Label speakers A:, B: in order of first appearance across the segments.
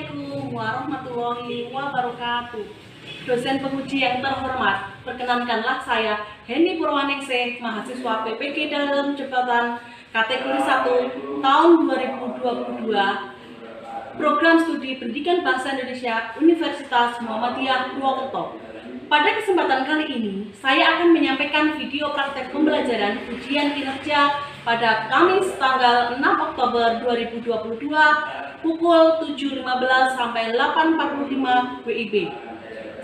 A: Assalamualaikum warahmatullahi wabarakatuh. Dosen penguji yang terhormat, perkenankanlah saya Heni Purwaningsih, mahasiswa PPG dalam jabatan kategori 1 tahun 2022, program studi pendidikan bahasa Indonesia Universitas Muhammadiyah Purwokerto. Pada kesempatan kali ini, saya akan menyampaikan video praktek pembelajaran ujian kinerja pada Kamis tanggal 6 Oktober 2022 pukul 7.15 sampai 8.45 WIB.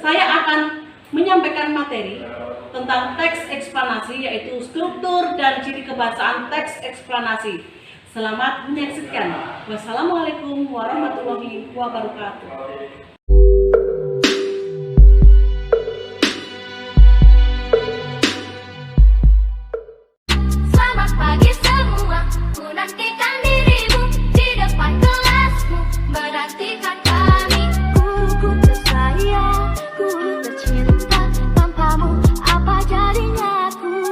A: Saya akan menyampaikan materi tentang teks eksplanasi, yaitu struktur dan ciri kebahasaan teks eksplanasi. Selamat menyaksikan. Wassalamualaikum warahmatullahi wabarakatuh.
B: Nantikan dirimu di depan kelasmu, menantikan kami. Guruku tersayang, guru tercinta, tanpamu apa jadinya aku?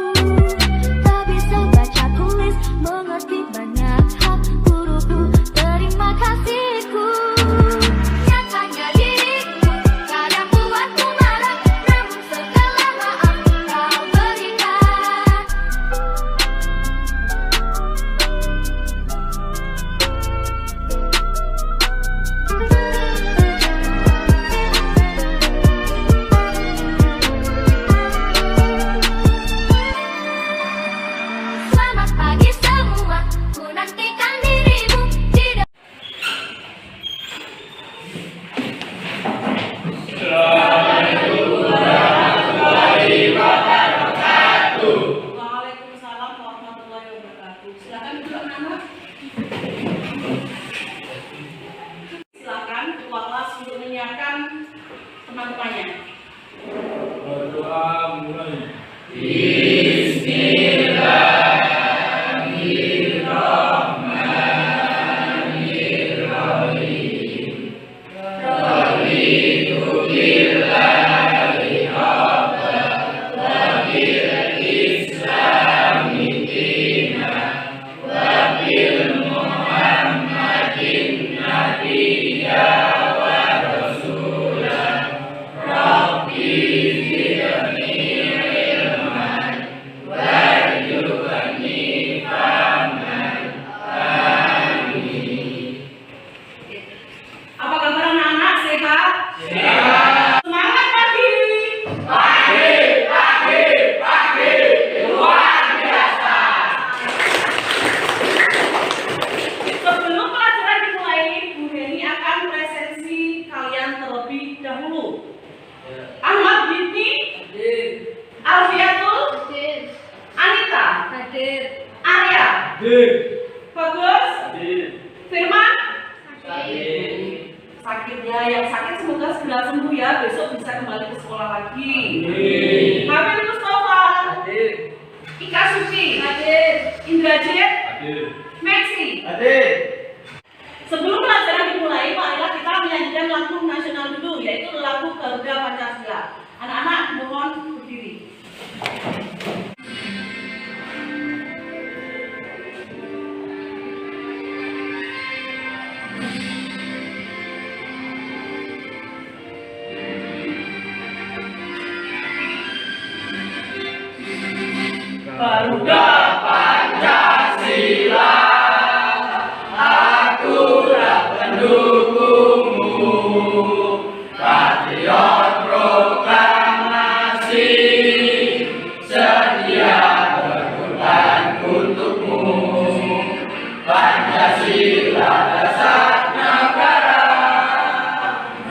B: Tak bisa baca tulis, mengerti banyak hal. Guruku, terima kasihku. Nyatanya diriku kadang buatku marah, namun segala maaf kau berikan. Selamat pagi semua, ku nantikan dirimu di depan.
A: Waalaikumsalam warahmatullahi wabarakatuh. Silakan duduk anak-anak. Silakan ketua kelas untuk menyiapkan teman-temannya.
C: Berdoa mulai.
A: Apa kabar anak-anak? Sehat? Sehat. Semangat pagi. Sebelum pelajaran dimulai, Bu Heni akan presensi kalian terlebih dahulu. Ahmad Binti, Alfiatul, Anita, Arya, Bagus, Firman. Sakit ya, yang sakit semoga segera sembuh ya, besok bisa kembali ke sekolah lagi. Habib Mustafa, Ika Suci, Indrajit, Maxi. Sebelum pelajaran dimulai, marilah kita menyanyikan lagu nasional dulu, yaitu lagu Garuda Pancasila. Anak-anak mohon berdiri. Garuda Pancasila, akulah pendukungmu, patriot proklamasi, sedia berkorban untukmu. Pancasila dasar negara,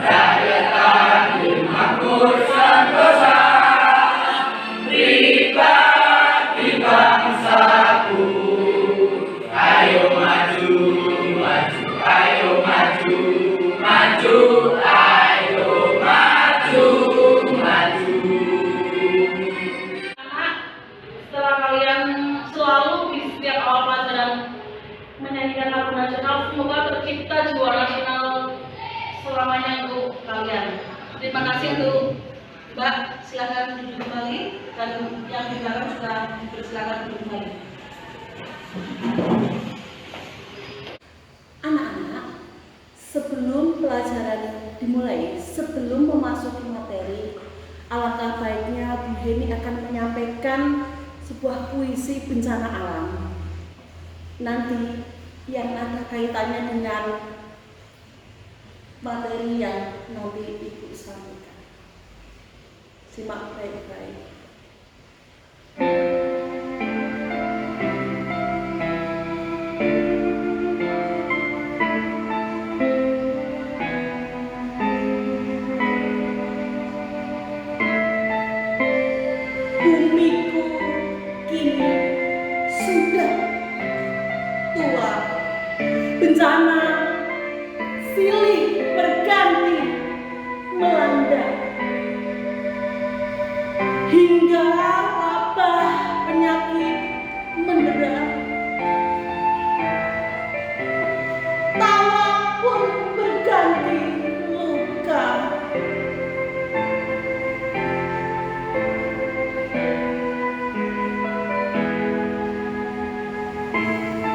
A: rakyat adil makmur sentosa, pribadi bangsaku. Ayo maju, maju, ayo maju, maju, ayo maju, maju. Setelah kalian selalu di setiap awal pelajaran menyanyikan lagu nasional, semoga tercipta jiwa nasional selamanya untuk kalian. Terima kasih untuk Mbak, silakan duduk kembali, dan yang di belakang juga bersilakan duduk kembali. Anak-anak, sebelum pelajaran dimulai, sebelum memasuki materi, alangkah baiknya Bu Heni akan menyampaikan sebuah puisi bencana alam. Nanti yang ada kaitannya dengan materi yang nanti Ibu sampaikan. Simak baik-baik. Bumiku kini sudah tua, bencana silih berganti melanda, hingga wabah penyakit mendera. Tawa pun berganti luka.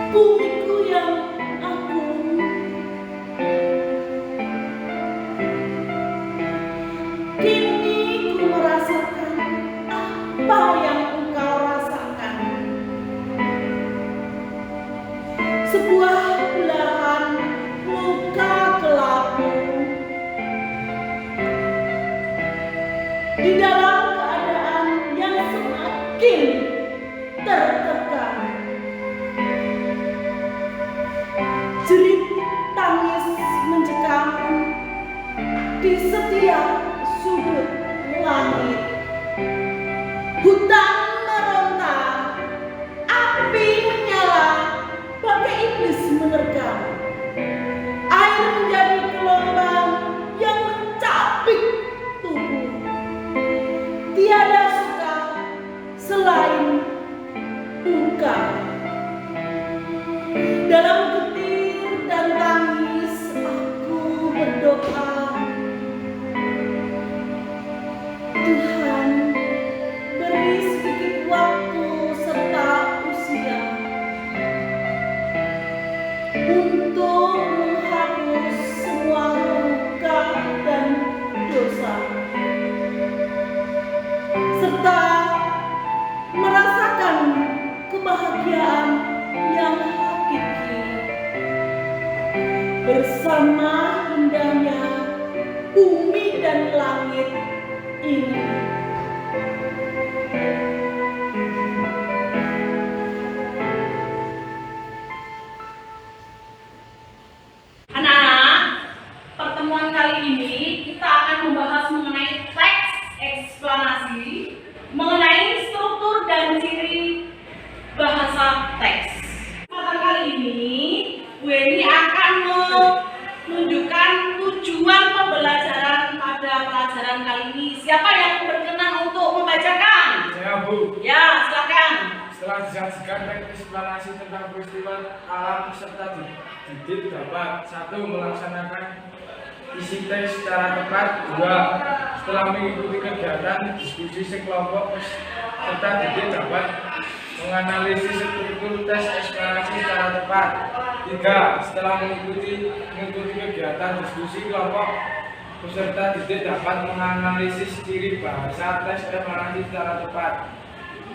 A: Bumiku yang agung, kini ku merasakan apa yang engkau rasakan. Sebuah belahan luka kelabu di dalam keadaan yang semakin tertekan. Jerit tangis mencekam di setiap sudut langit. Hutan meronta, api menyala, bagai iblis menerkam. Air menjadi gelombang yang mencapik tubuh. Tiada suka selain duka. Dalam getir dan tangis aku berdoa, Tuhan beri sedikit waktu serta usia untuk menghapus semua luka dan dosa, serta merasakan kebahagiaan yang hakiki bersama indahnya bumi dan langit ini. Anak-anak, pertemuan kali ini kita akan membahas mengenai teks eksplanasi, mengenai struktur dan ciri bahasa teks. Pada kali ini, Bu Heni akan menunjukkan tujuan pembelajaran pada pelajaran kali ini. Siapa yang berkenan untuk membacakan?
C: Saya, Bu.
A: Ya, silakan.
C: Setelah disajikan teks eksplanasi tentang peristiwa alam serta didik dapat 1. Melaksanakan isi teks secara tepat. 2. Setelah mengikuti kegiatan diskusi sekelompok serta didik dapat menganalisis struktur teks eksplanasi secara tepat. 3. Setelah mengikuti kegiatan diskusi kelompok peserta didik dapat menganalisis ciri bahasa teks eksplanasi secara tepat.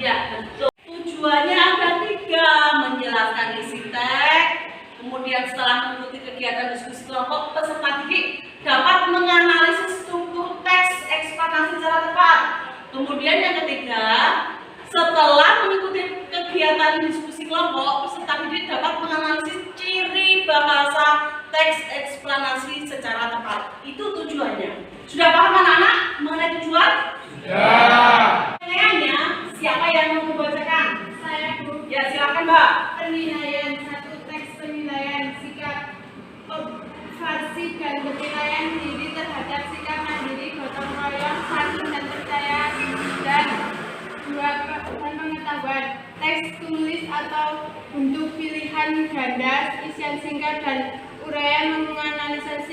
A: Ya, betul. Tujuannya ada 3, menjelaskan isi teks, kemudian setelah mengikuti kegiatan diskusi kelompok, peserta didik dapat menganalisis struktur teks eksplanasi secara tepat. Kemudian yang ketiga, setelah mengikuti kegiatan diskusi kelompok, peserta didik dapat menganalisis ciri bahasa teks eksplanasi secara tepat. Itu tujuannya. Sudah paham anak-anak mengenai tujuan?
C: Sudah.
A: Pertanyaannya, siapa yang mau membacakan?
B: Saya, Bu.
A: Ya, silakan, Mbak.
B: Penilaian 1. Teks penilaian sikap observasi dan penilaian diri terhadap sikap mandiri, gotong royong, saling dan percaya, dan 2. Pengetahuan. Teks tulis atau bentuk pilihan ganda, isian singkat dan uraian menganalisis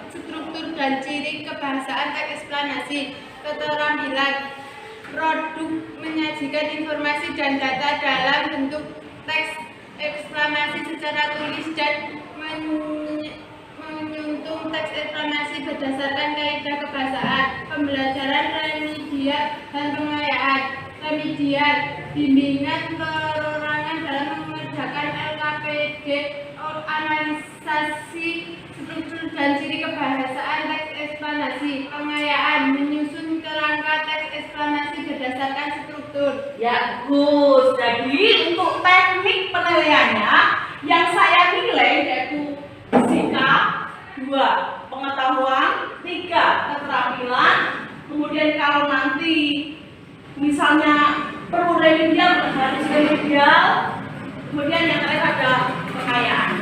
B: struktur dan ciri kebahasaan teks eksplanasi. Keterampilan. Produk menyajikan informasi dan data dalam bentuk teks eksplanasi secara tulis dan menyentuh menyusun teks eksplanasi berdasarkan kaidah kebahasaan, pembelajaran remedial dan pengayaan. Remedial, bimbingan perorangan dalam mengerjakan LKPD, analisasi struktur dan ciri kebahasaan teks eksplanasi. Pengayaan, menyusun kerangka teks eksplanasi berdasarkan struktur.
A: Ya, Gus. Jadi untuk teknik penilaiannya yang saya nilai yaitu sikap, 2 pengetahuan, 3 keterampilan. Kemudian kalau nanti misalnya perlu remedial harus remedial. Kemudian yang terakhir ada kekayaan.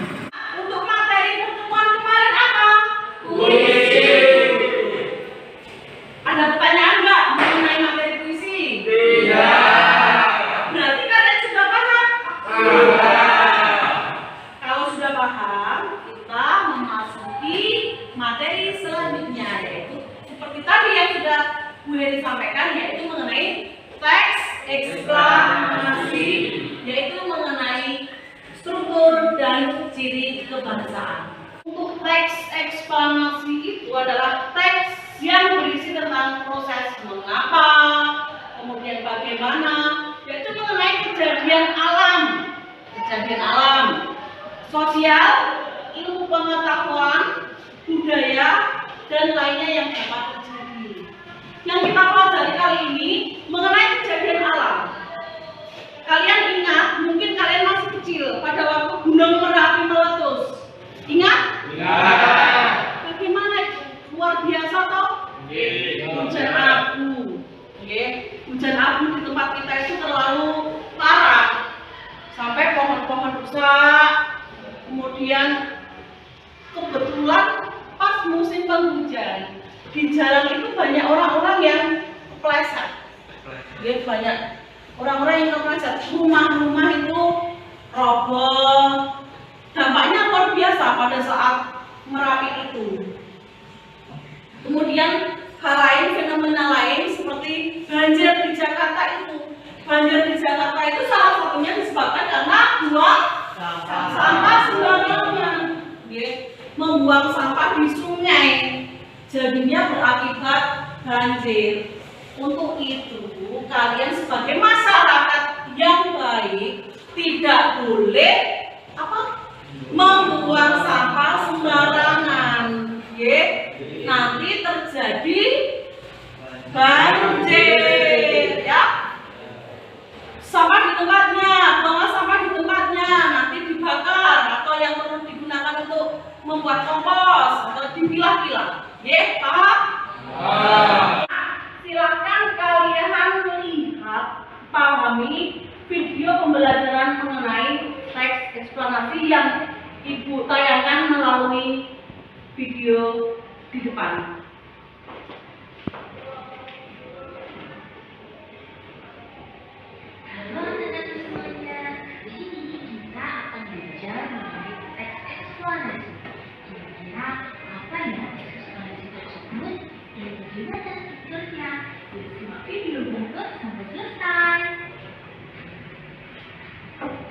A: Untuk materi pertemuan kemarin apa? Puisi. Ada pertanyaan nggak mengenai materi puisi?
C: Tidak.
A: Berarti kalian sudah paham? Kalau sudah paham, kita memasuki materi selanjutnya, yaitu seperti tadi yang sudah Bu Heri sampaikan, yaitu mengenai teks eksplanasi, yaitu mengenai struktur dan ciri kebahasaan. Untuk teks eksplanasi itu adalah teks yang berisi tentang proses mengapa, kemudian bagaimana, yaitu mengenai kejadian alam, sosial, ilmu pengetahuan, budaya, dan lainnya yang dapat terjadi. Yang kita pelajari kali ini mengenai kejadian alam. Kalian ingat, mungkin kalian masih kecil pada waktu Gunung Merapi meletus. Ingat?
C: Ingat.
A: Bagaimana itu? Luar biasa toh? Hujan abu. Hujan abu di tempat kita itu terlalu parah. Sampai pohon-pohon rusak. Kemudian kebetulan pas musim penghujan, di jalan itu banyak orang-orang yang kepleset. Banyak orang-orang yang kepleset. Rumah-rumah itu roboh. Dampaknya luar biasa pada saat Merapi itu. Kemudian hal lain, fenomena lain seperti banjir di Jakarta itu. Banjir di Jakarta itu salah satunya disebabkan karena buang sampah sembarangan. Membuang sampah di sungai, jadinya berakibat banjir. Untuk itu, kalian sebagai masyarakat yang baik tidak boleh membuang sampah sembarangan. Nanti terjadi banjir, ya. Sampah di tempatnya, buang sampah di tempatnya, nanti dibakar atau yang perlu digunakan untuk membuat kompos atau dipilah-pilah. Paham? Silakan kalian melihat, pahami video pembelajaran mengenai teks eksplanasi yang Ibu tayangkan melalui video di depan.
D: Halo anak-anak semuanya, di sini kita akan belajar mengenai teks eksplanasi. Kira-kira apa ya teks eksplanasi tersebut dan bagaimana strukturnya? Yuk simak video berikut sampai selesai.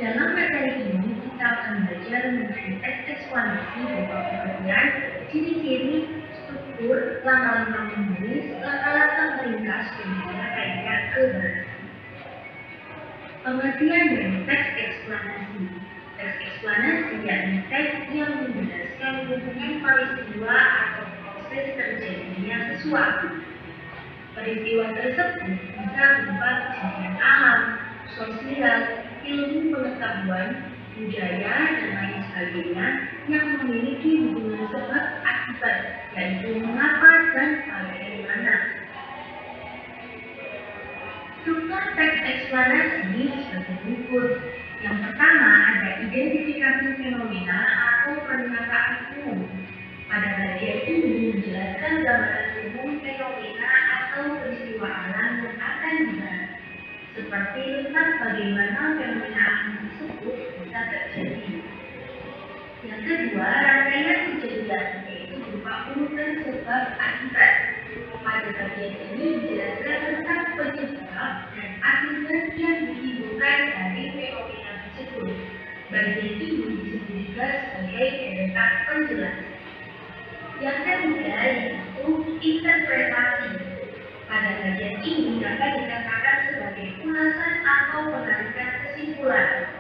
D: Dalam materi ini kita akan belajar mengenai teks eksplanasi berupa pengertian, ciri-ciri, struktur, langkah-langkah menulis, langkah-langkah meringkas, dan juga kaidah kebahasaan. Pengertian dari teks eksplanasi. Teks eksplanasi yakni teks yang menjelaskan hubungan peristiwa atau proses terjadinya sesuatu. Peristiwa tersebut bisa berupa kejadian alam, sosial, ilmu pengetahuan, budaya, dan lain sebagainya yang memiliki hubungan sebab akibat, yaitu mengapa dan bagaimana. Struktur teks eksplanasi sebagai berikut. Yang pertama ada identifikasi fenomena atau pernyataan umum. Pada bagian ini menjelaskan gambaran umum fenomena atau peristiwa alam yang akan dibahas, seperti tentang bagaimana fenomena alam tersebut bisa terjadi. Yang kedua, rangkaian kejadian, yaitu berupa urutan sebab akibat. Pada bagian ini dijelaskan tentang penyebab dan akibat yang ditimbulkan dari fenomena tersebut. Bagian ini disebut juga sebagai deretan penjelasan. Yang ketiga yaitu interpretasi. Pada bagian ini dapat dikatakan sebagai ulasan atau penarikan kesimpulan.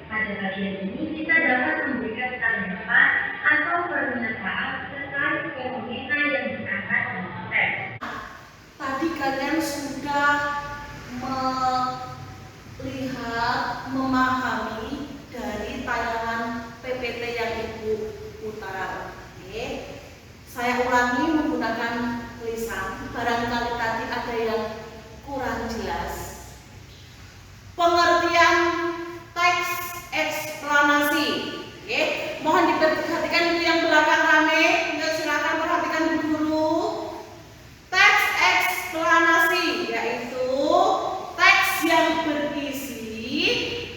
D: Pada bagian ini kita dapat memberikan tanggapan atau pernyataan terkait fenomena yang diangkat dalam teks.
A: Tadi kalian sudah melihat, memahami dari tayangan PPT yang Ibu putar. Oke. Saya ulangi menggunakan tulisan, barangkali tadi ada yang kurang jelas. Pengertian teks eksplanasi. Oke. Mohon diperhatikan itu yang belakang rame. Silakan perhatikan Bu Guru. Teks eksplanasi yaitu teks yang berisi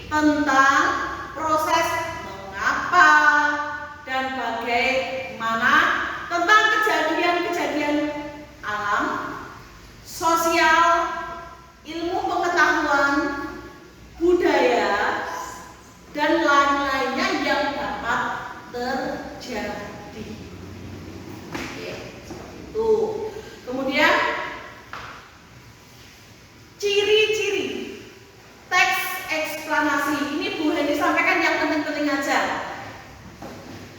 A: tentang proses mengapa dan bagaimana tentang kejadian-kejadian alam, sosial, ilmu pengetahuan, budaya, dan lain-lainnya yang dapat terjadi. Oke, seperti itu. Kemudian ciri-ciri teks eksplanasi. Ini Bu Heni sampaikan yang penting-penting aja.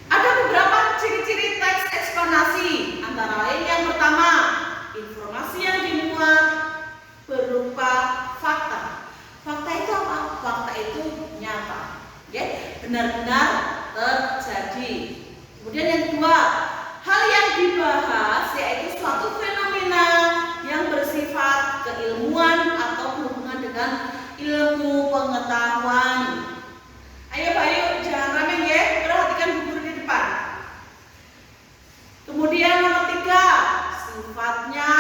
A: Ada beberapa ciri-ciri teks eksplanasi. Antara lain yang pertama, informasi yang dimuat berupa fakta. Fakta itu apa? Fakta itu nyata, ya, benar-benar terjadi. Kemudian yang kedua, hal yang dibahas yaitu suatu fenomena yang bersifat keilmuan atau berhubungan dengan ilmu pengetahuan. Ayo Pak, ayo jangan ramen ya, perhatikan Bu Guru di depan. Kemudian nomor 3, sifatnya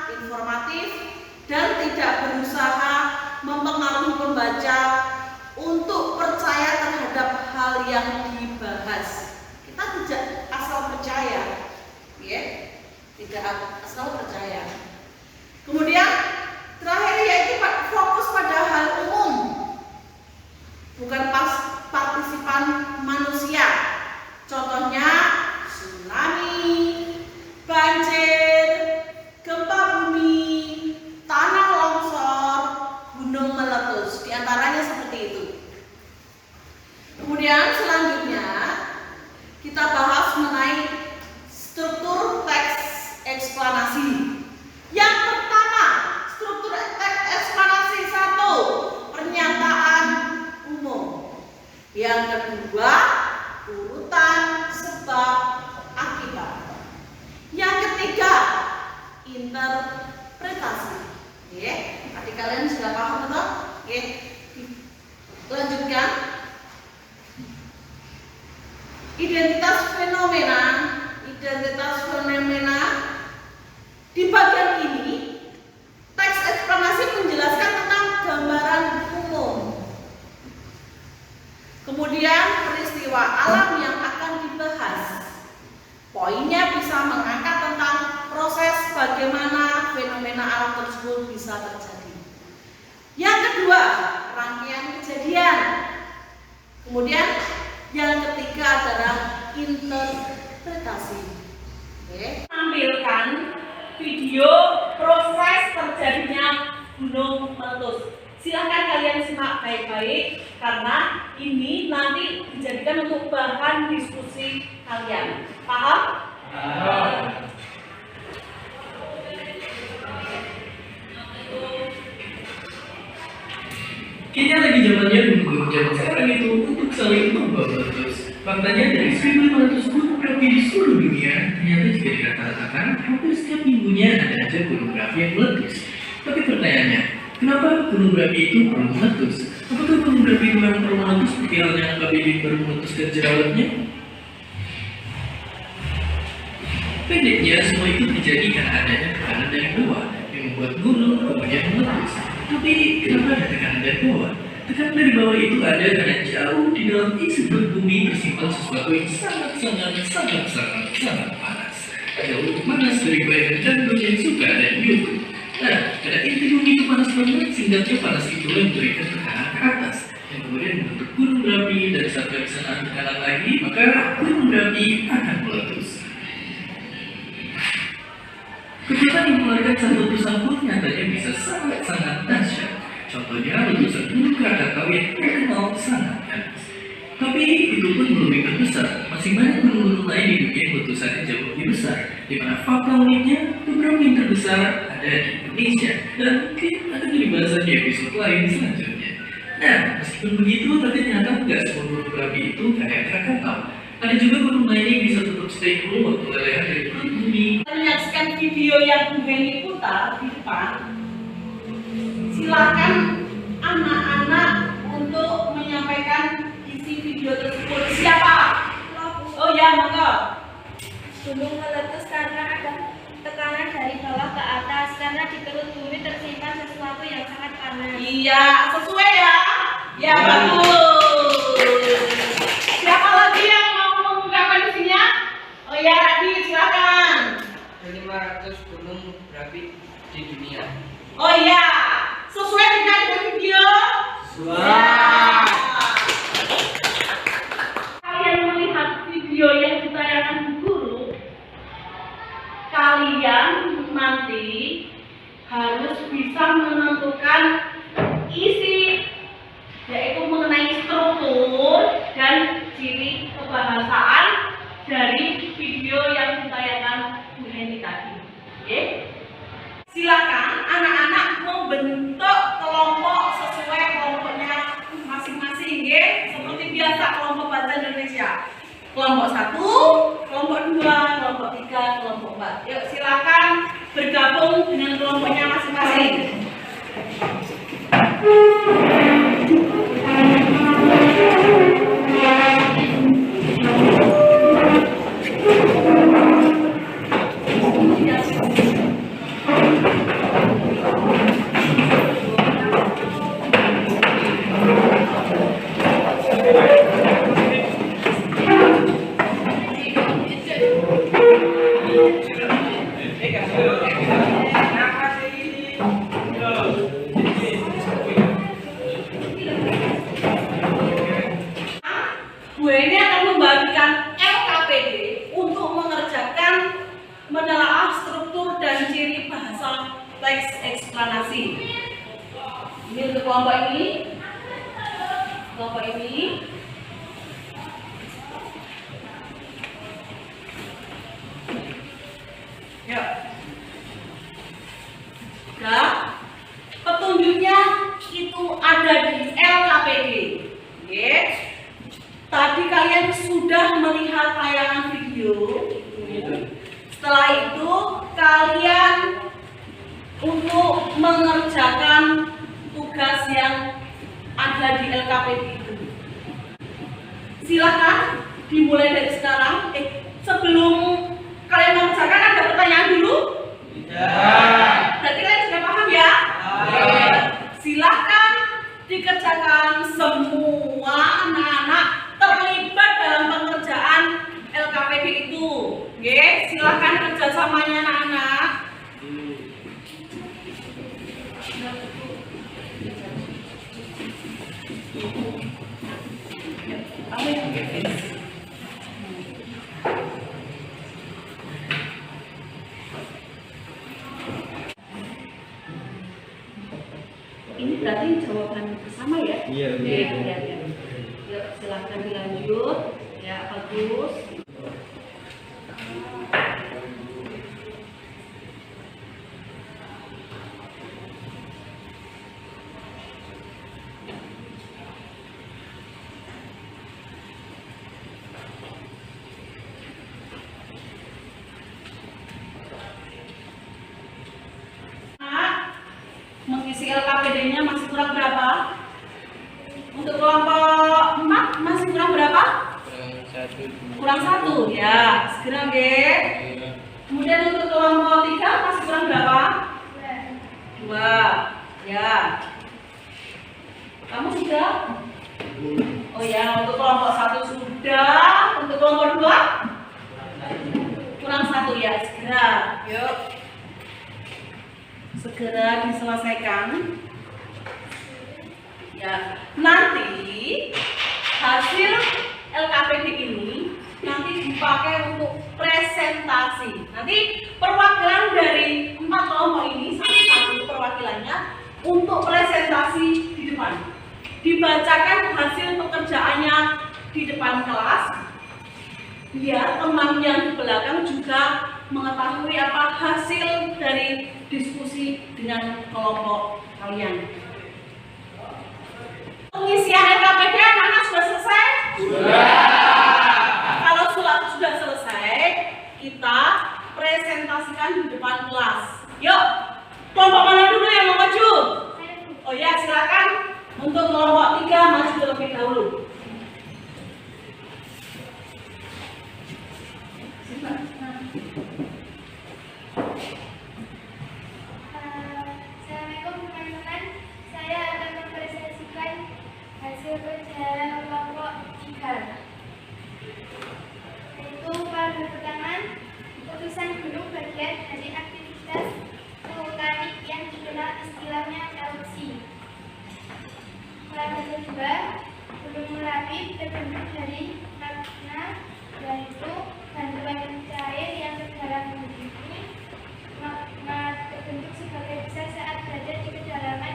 A: informatif dan tidak berusaha mempengaruhi pembaca untuk percaya terhadap hal yang dibahas. Kita tidak asal percaya, ya, tidak asal percaya. Kemudian terakhir yaitu fokus pada hal umum, bukan partisipan manusia. Contohnya tsunami, banjir, gempa bumi, tanah longsor, gunung meletus. Di antaranya seperti itu. Kemudian selanjutnya kita bahas mengenai struktur teks eksplanasi. Yang pertama, struktur teks eksplanasi 1, pernyataan umum. Yang kedua, urutan sebab akibat. Yang ketiga, interpretasi. Oke, tadi kalian sudah paham betul? Oke, lanjutkan. Identitas fenomena. Di bagian ini, teks eksplanasi menjelaskan tentang gambaran umum. Kemudian peristiwa alam yang akan dibahas. Poinnya bisa mengangkat tentang proses bagaimana fenomena alam tersebut bisa terjadi. Yang kedua, rangkaian kejadian. Kemudian yang ketiga adalah interpretasi. Oke. Tampilkan video proses terjadinya gunung meletus. Silakan kalian simak baik-baik karena ini nanti dijadikan untuk bahan diskusi kalian. Paham?
E: Kayaknya lagi zamannya gunung zaman sekarang itu untuk saling membawa meletus. Faktanya dari 1500 gunung berapi di seluruh dunia, ternyata jika dikata-katakan hampir setiap minggunya ada aja gunung berapi yang meletus. Tapi pertanyaannya, kenapa gunung berapi itu perlu meletus? Apakah gunung berapi itu memang perlu meletus seperti halnya Kak Bibin baru meletuskan jerawatnya? Pendeknya, semua itu terjadi karena adanya tekanan dari bawah yang membuat gunung kemudian meletus. Tapi kenapa ada tekanan dari bawah? Tekanan dari bawah itu ada karena jauh di dalam isi perut bumi tersimpan sesuatu yang sangat panas. Jauh panas dari bayangan jantung yang suka dan YouTube. Nah, karena inti bumi itu panas banget, sehingga panas itu memberikan tekanan ke atas yang kemudian membentuk gunung berapi. Dari saat kebiasaan tekanan lagi, maka gunung berapi akan meletus. Kegiatan yang mengeluarkan satu letusan pun nyatanya bisa sangat-sangat dahsyat. Contohnya letusan Gunung Krakatau yang terkenal sangat panas. Tapi itu pun belum yang terbesar. Masih banyak gunung-gunung lain di dunia yang letusannya jauh lebih besar. Di mana fakta uniknya, beberapa yang terbesar ada di Indonesia dan mungkin akan dibahas di episode lain selanjutnya. Nah, meskipun begitu, tapi ternyata nggak semua gunung berapi itu kayak Krakatau. Ada juga gunung lain yang bisa tetap stay cool waktu lelehan dari perut bumi.
A: Menyaksikan video yang Bu Heni putar di depan, silakan anak-anak untuk menyampaikan isi video tersebut. Siapa? Oh ya, monggo.
B: Gunung meletus karena ada tekanan dari bawah ke atas, karena di perut bumi tersimpan sesuatu yang sangat panas.
A: Iya, sesuai ya. Ya, bagus. Siapa lagi yang mau mengungkapkan isinya? Oh ya, Radit, silakan.
F: 500 gunung berapi di dunia.
A: Oh iya, sesuai dengan video.
C: Wah.
A: Kalian melihat video yang ditayangkan Bu Guru, kalian nanti harus bisa menentukan isi, yaitu mengenai struktur dan ciri kebahasaan dari video yang ditayangkan Bu Heni tadi. Oke? Silakan anak-anak membentuk kelompok sesuai kelompoknya masing-masing, ya. Seperti biasa kelompok bahasa Indonesia. Kelompok 1, kelompok 2, kelompok 3, kelompok 4. Yuk silakan bergabung dengan kelompoknya masing-masing. Bu Heni akan membagikan LKPD untuk mengerjakan menelaah struktur dan ciri bahasa teks eksplanasi. Ini untuk kelompok ini. Kelompok ini. Yuk. Nah, petunjuknya itu ada di LKPD. Oke. Tadi kalian sudah melihat tayangan video. Setelah itu kalian untuk mengerjakan tugas yang ada di LKPD itu. Silakan dimulai dari sekarang. Sebelum kalian mengerjakan ada pertanyaan dulu?
C: Ya.
A: Berarti kalian sudah paham ya? Silakan dikerjakan semua anak-anak terlibat dalam pengerjaan LKPD itu. Oke, silakan kerjasamanya anak-anak. Ini berarti jawaban bersama ya?
C: Iya,
A: iya. Yuk, silahkan dilanjut. Ya, bagus. Mengisi LKPD-nya masih kurang berapa? Untuk kelompok 4 masih kurang berapa? Kurang 1 ya, segera nge. Kemudian untuk kelompok 3 masih kurang berapa? 2 ya. Kamu sudah? Oh ya, untuk kelompok 1 sudah. Untuk kelompok 2 kurang 1 ya, segera. Yuk, segera diselesaikan. Ya, nanti hasil LKPD ini nanti dipakai untuk presentasi. Nanti perwakilan dari 4 kelompok ini satu-satu perwakilannya untuk presentasi di depan. Dibacakan hasil pekerjaannya di depan kelas, biar teman yang di belakang juga mengetahui apa hasil dari diskusi dengan kelompok kalian. Pengisian LKPD anak-anak sudah selesai? Kalau sudah selesai, kita presentasikan di depan kelas. Yuk, kelompok mana dulu yang mau maju? Oh ya, silakan. Untuk kelompok 3 maju terlebih dahulu.
B: Assalamualaikum teman-teman, saya akan mempresentasikan hasil kerja kelompok 3, yaitu pada pertama keputusan gunung bagian dari aktivitas vulkanik yang dikenal istilahnya erupsi. Pada kedua, gunung Merapi terbentuk dari magma, yaitu bantuan cair yang terdalam begini. Magma terbentuk sebagai besar saat berada di kedalaman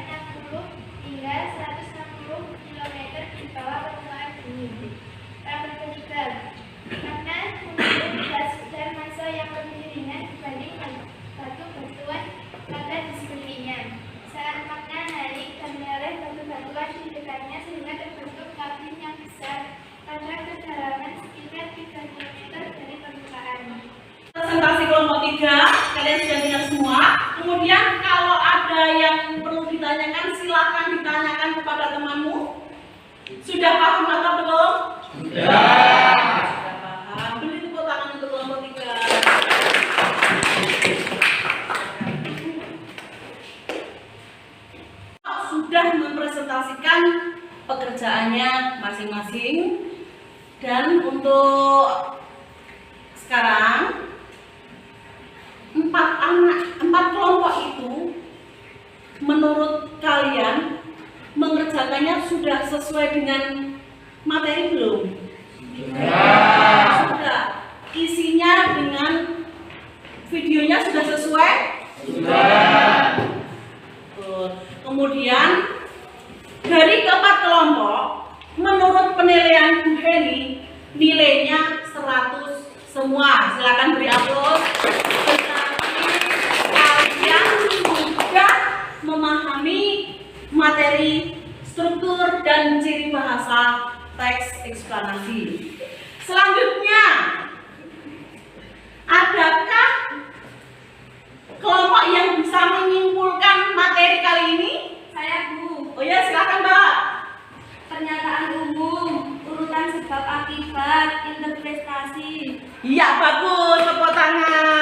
B: 60 hingga 160 km di bawah permukaan bumi. Pada ketiga, magma mengandung gas dan massa yang lebih ringan dibanding batu batuan pada di sekelilingnya. Saat magma naik dan meleleh batu-batuan di dekatnya sehingga terbentuk kabin yang besar pada kedalaman sekitar 3 km dari permukaan.
A: Presentasi kelompok 3, kalian sudah dengar semua. Kemudian kalau ada yang perlu ditanyakan, silakan ditanyakan kepada temanmu. Sudah paham atau belum? Sudah paham. Beri tepuk tangan untuk kelompok 3. Sudah mempresentasikan pekerjaannya masing-masing, dan untuk sekarang 4 kelompok itu menurut kalian mengerjakannya sudah sesuai dengan materi belum? Sudah. Isinya dengan videonya sudah sesuai? Sudah. Kemudian dari ke-4 kelompok, menurut penilaian Bu Heni, nilainya 100 semua. Silakan beri aplaus. Kalian sudah memahami materi, struktur, dan ciri bahasa teks eksplanasi. Selanjutnya, adakah kelompok yang bisa menyimpulkan materi kali ini?
B: Saya, Bu.
A: Oh ya, silakan Mbak.
B: Pernyataan umum, urutan sebab akibat, interpretasi.
A: Iya, bagus, tepuk tangan.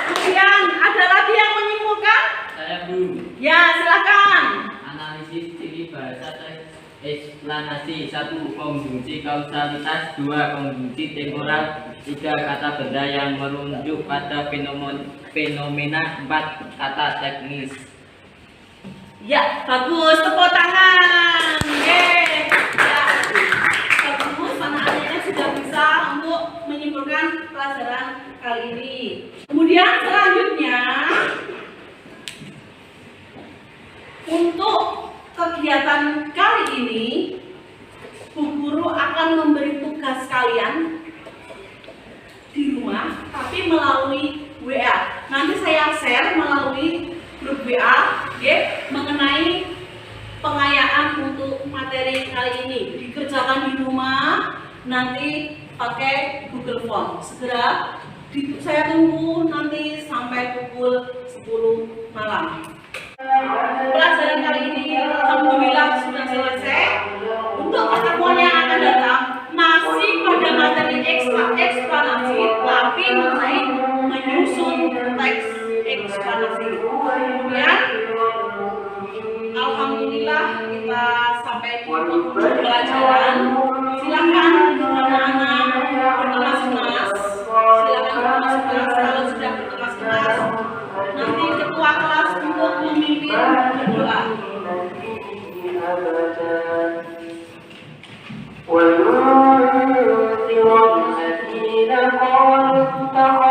A: Kemudian ada lagi yang menyimpulkan?
F: Saya Bu.
A: Ya, silakan.
F: Analisis ciri bahasa teks eksplanasi. 1. Konjungsi kausalitas. 2. Konjungsi temporal. 3. Kata benda yang merujuk pada fenomena. 4. Kata teknis.
A: Ya, bagus, tepuk tangan. Yeay. Ya, bagus, anak-anaknya sudah bisa untuk menyimpulkan pelajaran kali ini. Kemudian selanjutnya, untuk kegiatan kali ini, Bu Guru akan memberi tugas kalian di rumah, tapi melalui WA. Nanti saya share melalui grup WA, mengenai pengayaan untuk materi kali ini. Dikerjakan di rumah, nanti pakai Google Form. Segera saya tunggu nanti sampai pukul 10 malam. Pelajaran kali ini alhamdulillah sudah selesai. Untuk pertemuan yang akan datang masih pada materi eksplanasi, tapi mengenai menyusun teks eksplanasi. Kemudian alhamdulillah kita sampai di penghujung pelajaran. Silakan anak-anak berkelas-kelas. Kalau sudah berkelas-kelas, nanti ketua kelas untuk memimpin berdoa.
B: Allah